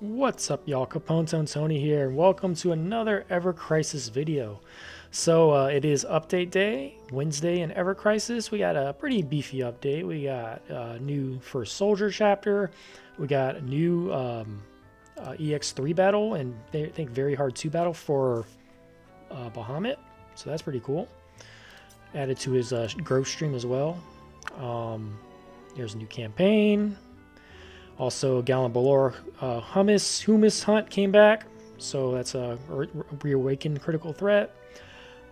What's up, y'all? Capone Tony here, and welcome to another Ever Crisis video. So it is update day, Wednesday in Ever Crisis. We got a pretty beefy update. We got a new First Soldier chapter. We got a new EX3 battle, and I think very hard 2 battle for Bahamut. So that's pretty cool. Added to his growth stream as well. Here's a new campaign. Also, Gallon Balor Humus Hunt came back, so that's a reawakened critical threat.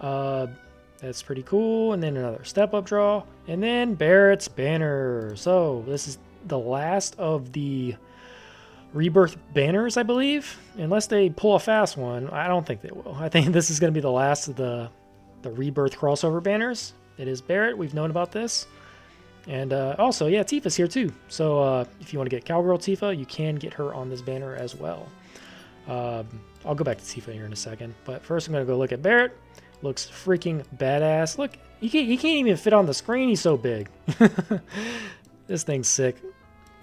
That's pretty cool. And then another step up draw, and then Barret's banner. So this is the last of the Rebirth banners, I believe, unless they pull a fast one. I don't think they will. I think this is going to be the last of the Rebirth crossover banners. It is Barret. We've known about this. And also, yeah, Tifa's here too. So if you want to get Cowgirl Tifa, you can get her on this banner as well. I'll go back to Tifa here in a second. But first I'm going to go look at Barret. Looks freaking badass. Look, he can't even fit on the screen. He's so big. This thing's sick.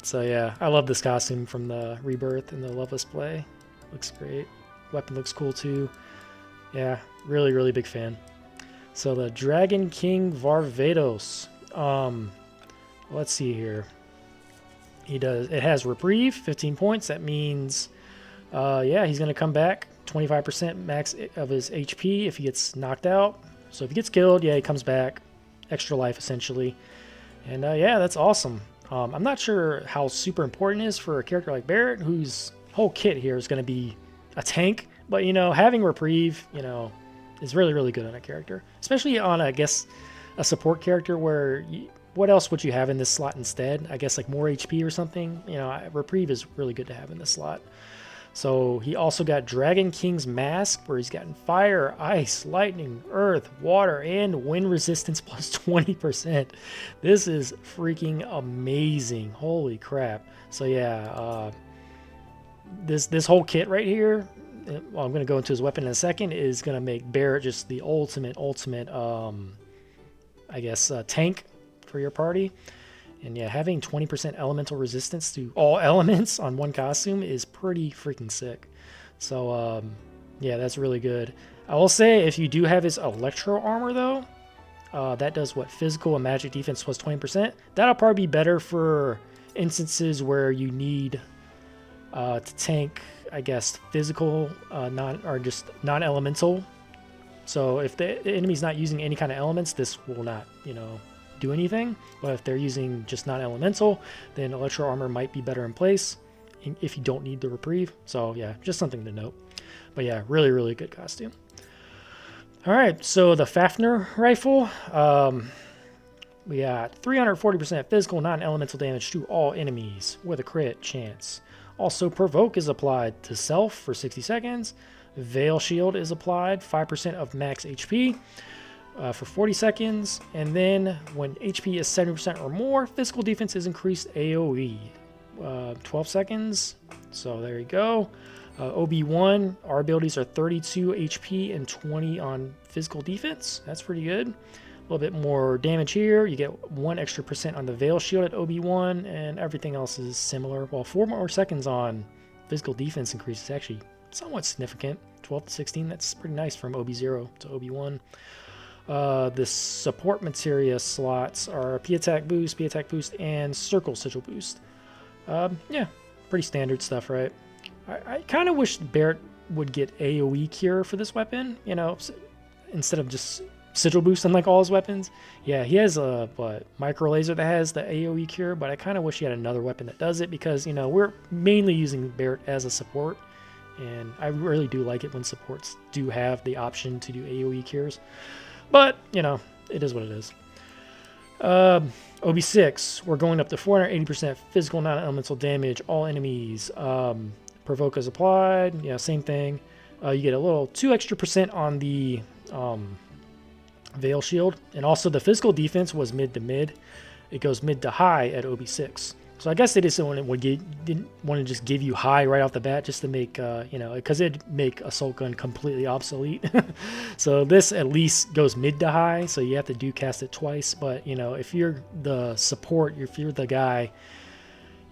So yeah, I love this costume from the Rebirth and the Loveless Play. Looks great. Weapon looks cool too. Yeah, really, really big fan. So the Dragon King Varvados. Let's see here. It has Reprieve, 15 points. That means, yeah, he's going to come back 25% max of his HP if he gets knocked out. So if he gets killed, yeah, he comes back. Extra life, essentially. And, yeah, that's awesome. I'm not sure how super important it is for a character like Barret, whose whole kit here is going to be a tank. But, you know, having Reprieve, you know, is really, really good on a character. Especially on, I guess, a support character where... what else would you have in this slot instead? I guess like more HP or something. You know, Reprieve is really good to have in this slot. So he also got Dragon King's Mask, where he's gotten fire, ice, lightning, earth, water, and wind resistance plus 20%. This is freaking amazing. Holy crap. So yeah, this whole kit right here, well, I'm going to go into his weapon in a second, is going to make Barret just the ultimate, I guess, tank for your party. And yeah, having 20% elemental resistance to all elements on one costume is pretty freaking sick. So yeah, that's really good. I will say, if you do have his electro armor though, that does what, physical and magic defense plus 20%. That'll probably be better for instances where you need to tank, I guess, physical just non-elemental. So if the enemy's not using any kind of elements, this will not, you know, do anything. But if they're using just non-elemental, then electro armor might be better in place if you don't need the Reprieve. So yeah, just something to note. But yeah, really, really good costume. All right, so the Fafnir Rifle. We got 340% physical non-elemental damage to all enemies with a crit chance. Also, provoke is applied to self for 60 seconds. Veil Shield is applied, 5% of max HP for 40 seconds. And then when HP is 70% or more, physical defense is increased AoE, 12 seconds. So there you go. OB1, our abilities are 32 HP and 20 on physical defense. That's pretty good. A little bit more damage here. You get 1 extra % on the Veil Shield at OB1, and everything else is similar. Well, 4 more seconds on physical defense increase is actually somewhat significant. 12 to 16, that's pretty nice from OB0 to OB1. The support materia slots are P attack boost, and circle sigil boost. Yeah, pretty standard stuff, right? I kind of wish Barret would get AoE cure for this weapon, you know, instead of just sigil boost unlike all his weapons. Yeah, he has a micro laser that has the AoE cure, but I kind of wish he had another weapon that does it, because, you know, we're mainly using Barret as a support. And I really do like it when supports do have the option to do AoE cures. But, you know, it is what it is. OB6, we're going up to 480% physical non-elemental damage, all enemies. Provoke is applied. Yeah, same thing. You get a little 2 extra % on the Veil Shield. And also the physical defense was mid to mid. It goes mid to high at OB6. So I guess they just didn't want to just give you high right off the bat, just to make, you know, because it'd make Assault Gun completely obsolete. So this at least goes mid to high, so you have to cast it twice. But, you know, if you're the support, if you're the guy,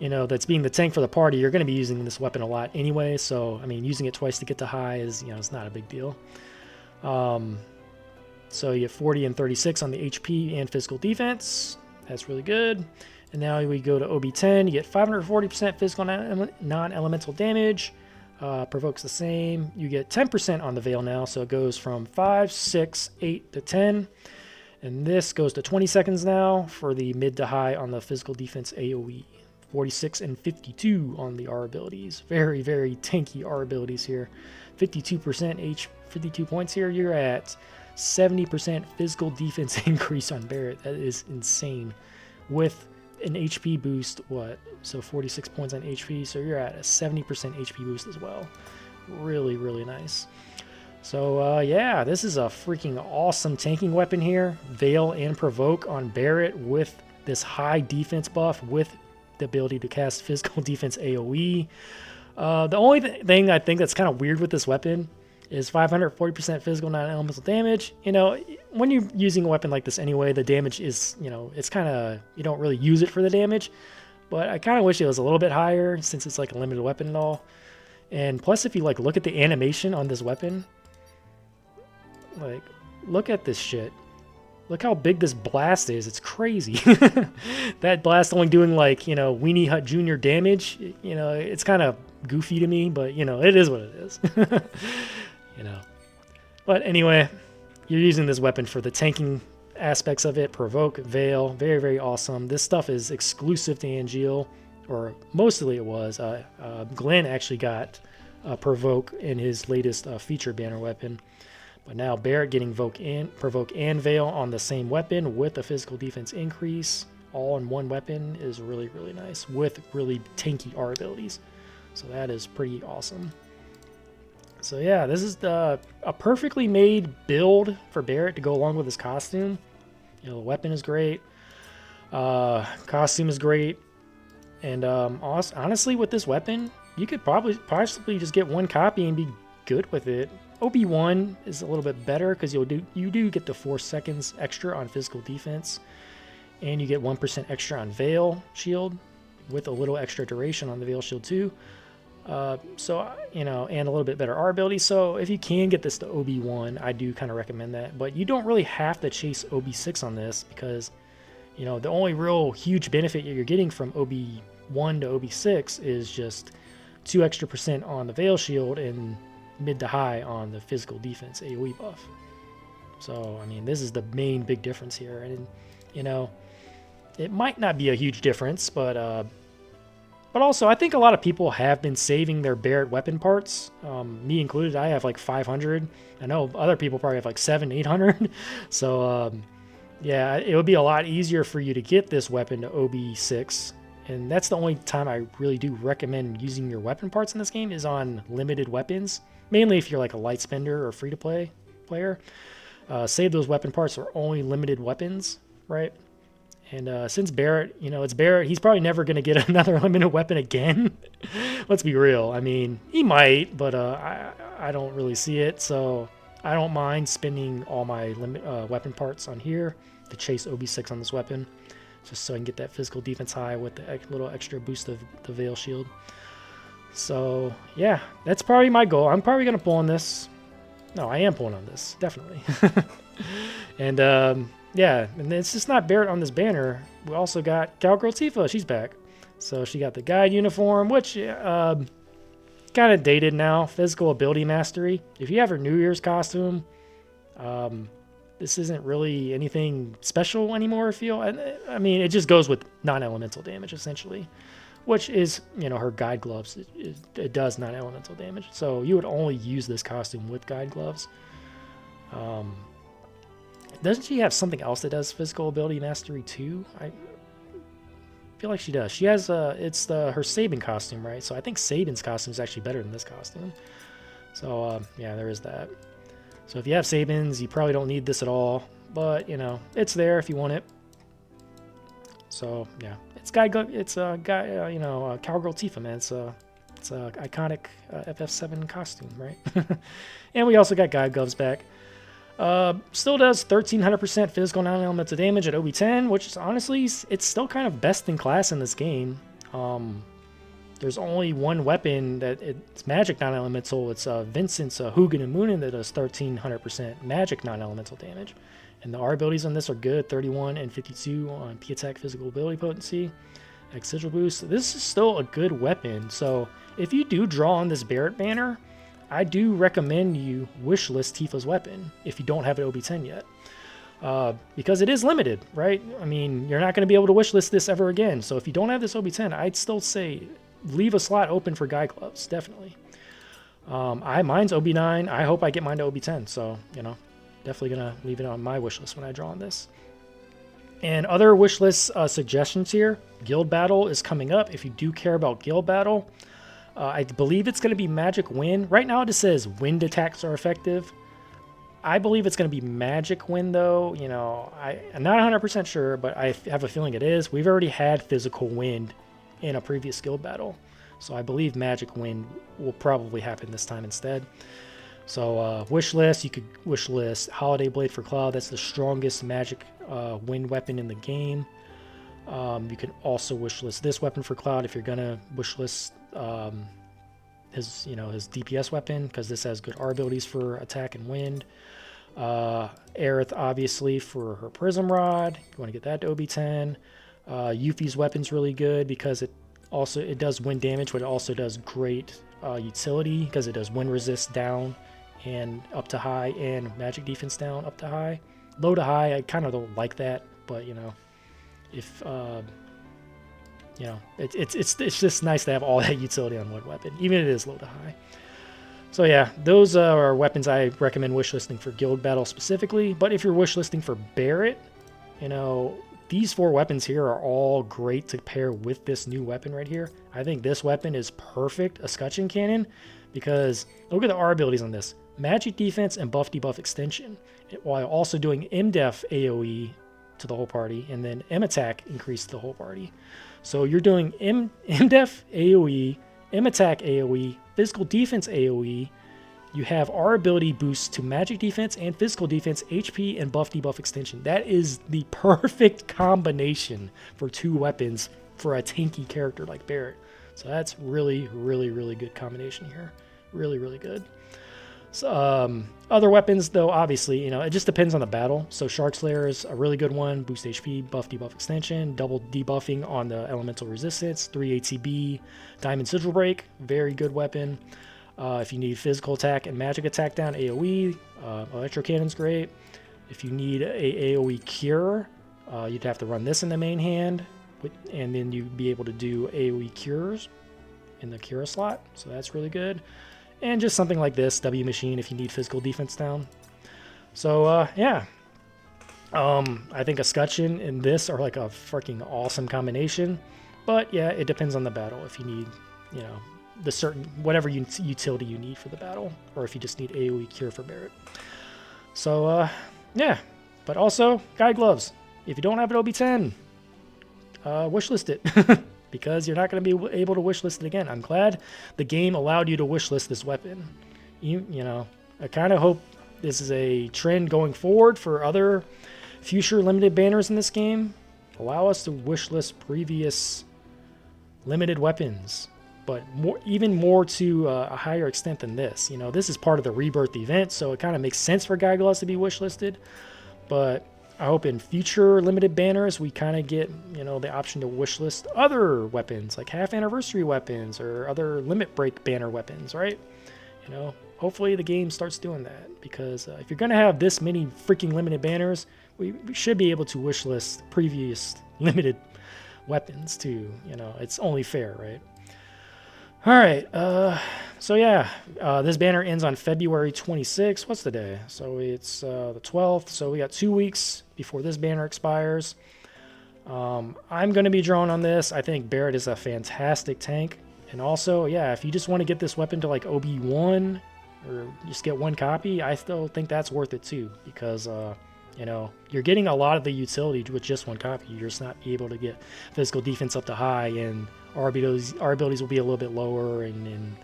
you know, that's being the tank for the party, you're going to be using this weapon a lot anyway. So, I mean, using it twice to get to high is, you know, it's not a big deal. So you get 40 and 36 on the HP and physical defense. That's really good. And now we go to OB10. You get 540% physical non-elemental damage. Provokes the same. You get 10% on the Veil now, so it goes from 5, 6, 8 to 10. And this goes to 20 seconds now for the mid to high on the physical defense AoE. 46 and 52 on the R abilities. Very, very tanky R abilities here. 52% 52 points here. You're at 70% physical defense increase on Barret. That is insane. With an HP boost, what? So 46 points on HP, so you're at a 70% HP boost as well. Really, really nice. So, yeah, this is a freaking awesome tanking weapon here. Veil and Provoke on Barret with this high defense buff with the ability to cast physical defense AoE. The only thing I think that's kind of weird with this weapon is 540% physical non-elemental damage. You know, when you're using a weapon like this anyway, the damage is, you know, it's kind of, you don't really use it for the damage. But I kind of wish it was a little bit higher since it's like a limited weapon and all. And plus, if you like look at the animation on this weapon, like, look at this shit. Look how big this blast is. It's crazy. That blast only doing like, you know, Weenie Hut Jr. damage. You know, it's kind of goofy to me, but, you know, it is what it is. You know. But anyway, you're using this weapon for the tanking aspects of it. Provoke, Veil, very, very awesome. This stuff is exclusive to Angeal, or mostly it was. Glenn actually got Provoke in his latest feature banner weapon. But now Barret getting Provoke and Veil on the same weapon with a physical defense increase, all in one weapon, is really, really nice with really tanky R abilities. So that is pretty awesome. So yeah, this is a perfectly made build for Barret to go along with his costume. You know, the weapon is great, costume is great, and honestly, with this weapon, you could possibly just get one copy and be good with it. OB1 is a little bit better because you do get the 4 seconds extra on physical defense, and you get 1% extra on Veil Shield with a little extra duration on the Veil Shield too. So, you know, and a little bit better R ability. So if you can get this to OB1, I do kind of recommend that. But you don't really have to chase OB6 on this because, you know, the only real huge benefit you're getting from OB1 to OB6 is just 2 extra % on the Veil Shield and mid to high on the physical defense AoE buff. So, I mean, this is the main big difference here. And, you know, it might not be a huge difference, but also I think a lot of people have been saving their Barret weapon parts, me included. I have like 500. I know other people probably have like 700, 800. So, yeah, it would be a lot easier for you to get this weapon to OB6. And that's the only time I really do recommend using your weapon parts in this game is on limited weapons. Mainly if you're like a light spender or free-to-play player. Save those weapon parts for only limited weapons, right? And since Barret, you know, it's Barret, he's probably never going to get another limited weapon again. Let's be real. I mean, he might, but I don't really see it. So I don't mind spending all my weapon parts on here to chase OB6 on this weapon. Just so I can get that physical defense high with the little extra boost of the Veil Shield. So, yeah, that's probably my goal. I'm probably going to pull on this. No, I am pulling on this, definitely. And, yeah, and it's just not Barret on this banner. We also got Cowgirl Tifa. She's back. So she got the guide uniform, which kind of dated now. Physical ability mastery. If you have her New Year's costume, this isn't really anything special anymore, I feel. I mean, it just goes with non-elemental damage, essentially. Which is, you know, her guide gloves. It does non-elemental damage. So you would only use this costume with guide gloves. Doesn't she have something else that does physical ability mastery too? I feel like she does. She has it's her Sabin costume, right? So I think Sabin's costume is actually better than this costume. So yeah, there is that. So if you have Sabins, you probably don't need this at all. But you know, it's there if you want it. So yeah, it's you know, Cowgirl Tifa, man. It's a iconic FF7 costume, right? And we also got guide gloves back. Still does 1300% physical non-elemental damage at OB10, which is honestly, it's still kind of best in class in this game. There's only one weapon that it's magic non-elemental. It's Vincent's Hugin and Moonin that does 1300% magic non-elemental damage. And the R abilities on this are good, 31 and 52 on P attack physical ability potency, X sigil boost. This is still a good weapon. So if you do draw on this Barret banner, I do recommend you wishlist Tifa's weapon if you don't have an OB10 yet. Because it is limited, right? I mean, you're not going to be able to wishlist this ever again. So if you don't have this OB10, I'd still say leave a slot open for Guy Gloves, definitely. Mine's OB9. I hope I get mine to OB10. So, you know, definitely going to leave it on my wish list when I draw on this. And other wish list suggestions here. Guild Battle is coming up. If you do care about Guild Battle, I believe it's going to be Magic Wind. Right now it just says wind attacks are effective. I believe it's going to be Magic Wind, though. You know, I'm not 100% sure, but I have a feeling it is. We've already had Physical Wind in a previous Guild Battle, so I believe Magic Wind will probably happen this time instead. So wish list, you could wish list Holiday Blade for Cloud. That's the strongest magic wind weapon in the game. You can also wish list this weapon for Cloud if you're gonna wish list his DPS weapon, because this has good R abilities for attack and wind. Aerith obviously for her Prism Rod. You want to get that to OB10. Yuffie's weapon's really good because it does wind damage, but it also does great utility because it does wind resist down and up to high, and magic defense down up to high. Low to high, I kind of don't like that, but you know, if you know, it's just nice to have all that utility on one weapon, even if it is low to high. So yeah, those are weapons I recommend wishlisting for Guild Battle specifically. But if you're wishlisting for Barret, you know, these 4 weapons here are all great to pair with this new weapon right here. I think this weapon is perfect, a Scutcheon Cannon, because look at the R abilities on this. Magic defense and buff debuff extension, while also doing M-Def AOE to the whole party, and then M-Attack increase to the whole party. So you're doing M-Def AOE, M-Attack AOE, physical defense AOE. You have R ability boosts to magic defense and physical defense, HP, and buff debuff extension. That is the perfect combination for 2 weapons for a tanky character like Barret. So that's really, really, really good combination here. Really, really good. So, other weapons, though, obviously, you know, it just depends on the battle. So Shark Slayer is a really good one. Boost HP, buff debuff extension, double debuffing on the elemental resistance, 3 ATB, Diamond Sigil Break, very good weapon. If you need physical attack and magic attack down, AoE, Electro Cannon's great. If you need a AoE cure, you'd have to run this in the main hand, and then you'd be able to do AoE cures in the cure slot. So that's really good. And just something like this, W Machine, if you need physical defense down. So, yeah. I think a Scutcheon and this are like a freaking awesome combination. But, yeah, it depends on the battle. If you need, you know, the certain, whatever utility you need for the battle. Or if you just need AoE cure for Barret. So, yeah. But also, Guide Gloves. If you don't have an OB10, wishlist it. Because you're not going to be able to wishlist it again. I'm glad the game allowed you to wishlist this weapon. You know, I kind of hope this is a trend going forward for other future limited banners in this game. Allow us to wishlist previous limited weapons, but even more to a higher extent than this. You know, this is part of the Rebirth event, so it kind of makes sense for Guy Gloves to be wishlisted. But I hope in future limited banners we kind of get, you know, the option to wishlist other weapons, like half anniversary weapons or other limit break banner weapons, right? You know, hopefully the game starts doing that, because if you're going to have this many freaking limited banners, we should be able to wishlist previous limited weapons too. You know, it's only fair, right? All right, so yeah, this banner ends on February 26th. What's the day? So it's the 12th, so we got 2 weeks before this banner expires. I'm going to be drawn on this. I think Barret is a fantastic tank. And also, yeah, if you just want to get this weapon to like OB1 or just get 1 copy, I still think that's worth it too, because, you know, you're getting a lot of the utility with just 1 copy. You're just not able to get physical defense up to high, and our abilities will be a little bit lower, and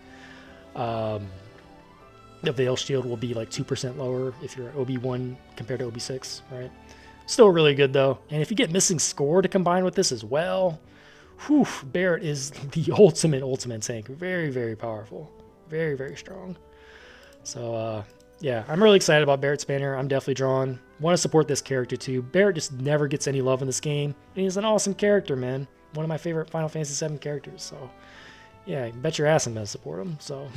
the Veil Shield will be like 2% lower if you're at OB1 compared to OB6, right? Still really good though. And if you get Missing Score to combine with this as well, Whew, Barret is the ultimate tank. Very, very powerful. Very, very strong. So, yeah, I'm really excited about Barret's banner. I'm definitely drawn. Want to support this character too. Barret just never gets any love in this game. And he's an awesome character, man. One of my favorite Final Fantasy VII characters. So, yeah, bet your ass I'm going to support him. So,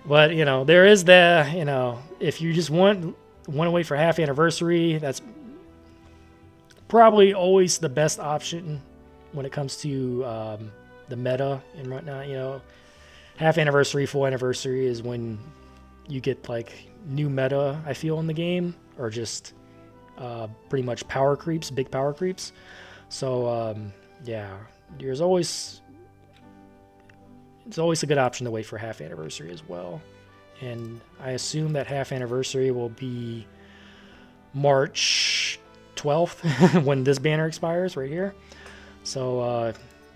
but, you know, there is the, you know, if you just want to wait for half anniversary, that's probably always the best option when it comes to the meta and whatnot. You know, half anniversary, full anniversary is when you get like new meta, I feel, in the game, or just pretty much power creeps, big power creeps. So yeah, it's always a good option to wait for half anniversary as well. And I assume that half anniversary will be March 12th when this banner expires right here. So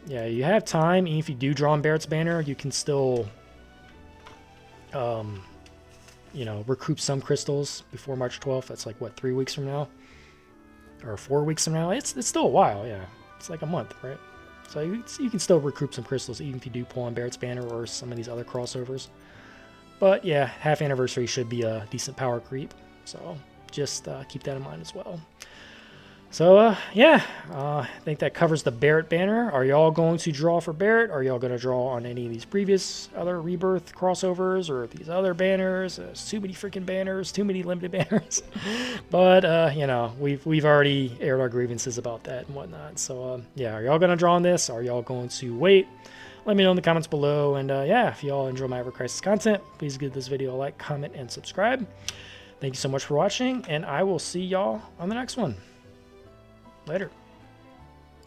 yeah, you have time. Even if you do draw on Barret's banner, you can still you know, recoup some crystals before March 12th. That's like, what, 3 weeks from now? Or 4 weeks from now? It's still a while, yeah. It's like a month, right? So you can still recoup some crystals even if you do pull on Barret's banner or some of these other crossovers. But yeah, half anniversary should be a decent power creep. So just keep that in mind as well. So, yeah, I think that covers the Barret banner. Are y'all going to draw for Barret? Are y'all going to draw on any of these previous other Rebirth crossovers or these other banners? Too many freaking banners, too many limited banners. But, you know, we've already aired our grievances about that and whatnot. So, yeah, are y'all going to draw on this? Are y'all going to wait? Let me know in the comments below. And, yeah, if y'all enjoy my Ever Crisis content, please give this video a like, comment, and subscribe. Thank you so much for watching, and I will see y'all on the next one. Later.